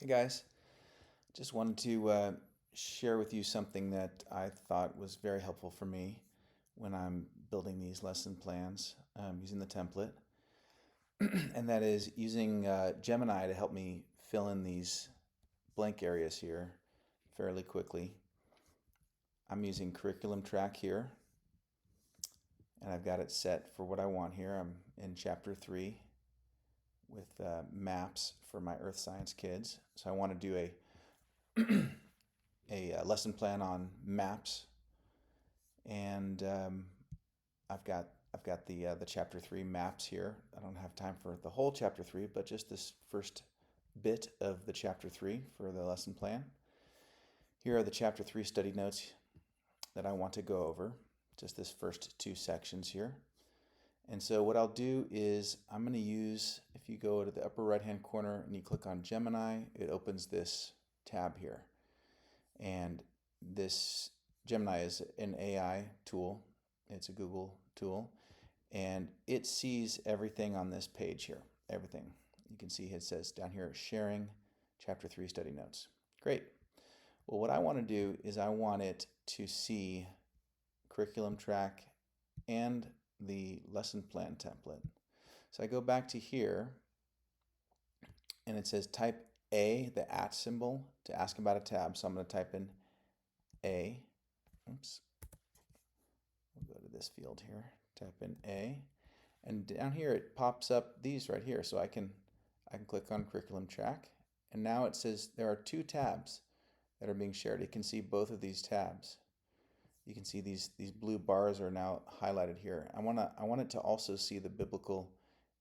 Hey guys, just wanted to share with you something that I thought was very helpful for me when I'm building these lesson plans using the template, and that is using Gemini to help me fill in these blank areas here fairly quickly. I'm using curriculum track here, and I've got it set for what I want here. I'm in chapter 3 with maps for my earth science kids. So I want to do a lesson plan on maps, and I've got the chapter 3 maps here. I don't have time for the whole chapter 3, but just this first bit of the chapter 3 for the lesson plan. Here are the chapter 3 study notes that I want to go over, just this first two sections here. And so what I'll do is I'm going to use, if you go to the upper right hand corner and you click on Gemini, it opens this tab here. And this Gemini is an AI tool. It's a Google tool, and it sees everything on this page here. Everything. You can see it says down here, sharing chapter 3 study notes. Great. Well, what I want to do is I want it to see curriculum track and the lesson plan template. So I go back to here, and it says type A, the @ symbol, to ask about a tab. So I'm going to type in A. Oops. We'll go to this field here, type in A, and down here it pops up these right here. So I can click on curriculum track, and now it says there are two tabs that are being shared. You can see both of these tabs. You can see these blue bars are now highlighted here. I want it to also see the biblical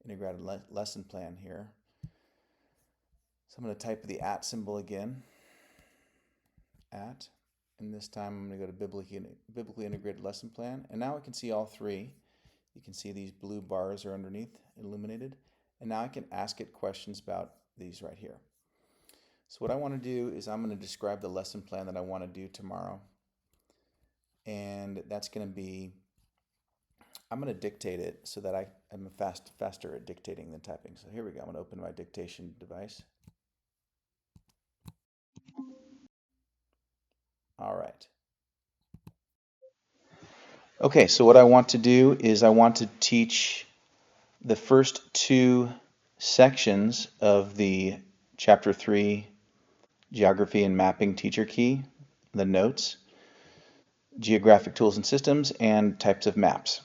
integrated lesson plan here. So I'm going to type the @ symbol again, @ and this time I'm going to go to biblically integrated lesson plan, and now I can see all three. You can see these blue bars are underneath illuminated, and now I can ask it questions about these right here. So what I want to do is I'm going to describe the lesson plan that I want to do tomorrow, and that's going to be, I'm going to dictate it so that I'm faster at dictating than typing. So here we go. I'm going to open my dictation device. All right. Okay, so what I want to do is I want to teach the first two sections of the chapter 3 geography and mapping teacher key, the notes, geographic tools and systems, and types of maps.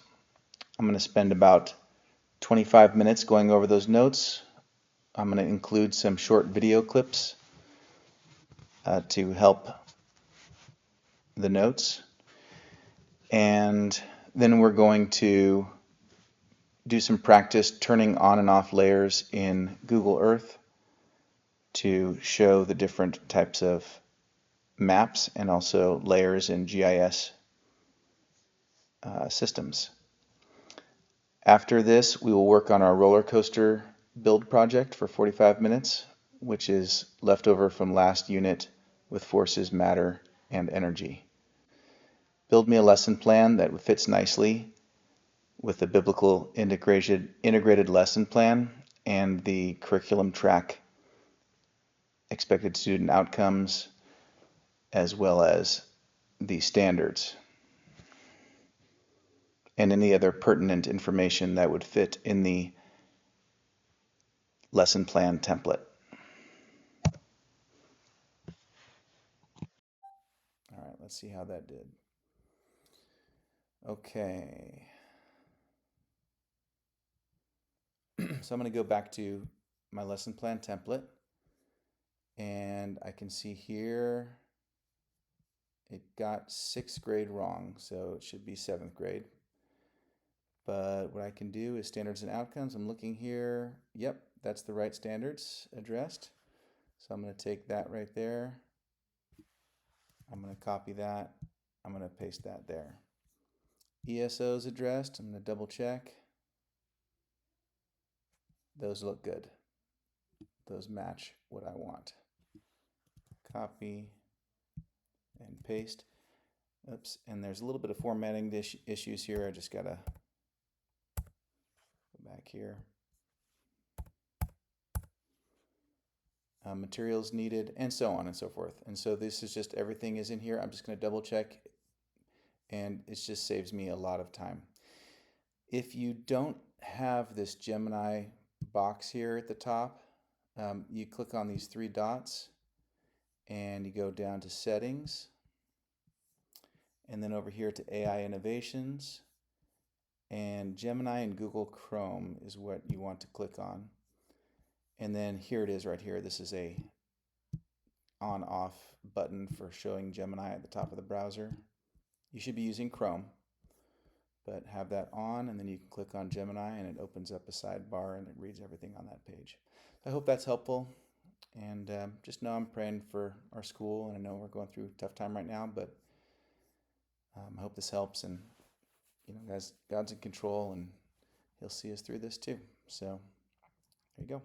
I'm going to spend about 25 minutes going over those notes. I'm going to include some short video clips to help the notes. And then we're going to do some practice turning on and off layers in Google Earth to show the different types of maps and also layers in GIS systems. After this, we will work on our roller coaster build project for 45 minutes, which is leftover from last unit with forces, matter, and energy. Build me a lesson plan that fits nicely with the biblical integrated lesson plan and the curriculum track expected student outcomes, as well as the standards and any other pertinent information that would fit in the lesson plan template. All right, let's see how that did. Okay. So I'm going to go back to my lesson plan template, and I can see here it got 6th grade wrong, so it should be 7th grade. But what I can do is standards and outcomes. I'm looking here. Yep, that's the right standards addressed. So I'm going to take that right there. I'm going to copy that. I'm going to paste that there. ESO is addressed. I'm going to double check. Those look good. Those match what I want. Copy and paste. Oops, and there's a little bit of formatting issues here. I just got to go back here. materials needed, and so on and so forth. And so this is just everything is in here. I'm just going to double check, and it just saves me a lot of time. If you don't have this Gemini box here at the top, you click on these three dots and you go down to settings, and then over here to AI innovations, and Gemini and Google Chrome is what you want to click on. And then here it is right here. This is a on-off button for showing Gemini at the top of the browser. You should be using Chrome, but have that on, and then you can click on Gemini and it opens up a sidebar and it reads everything on that page. I hope that's helpful, and just know I'm praying for our school, and I know we're going through a tough time right now, but I hope this helps, and guys, God's in control and he'll see us through this too. So there you go.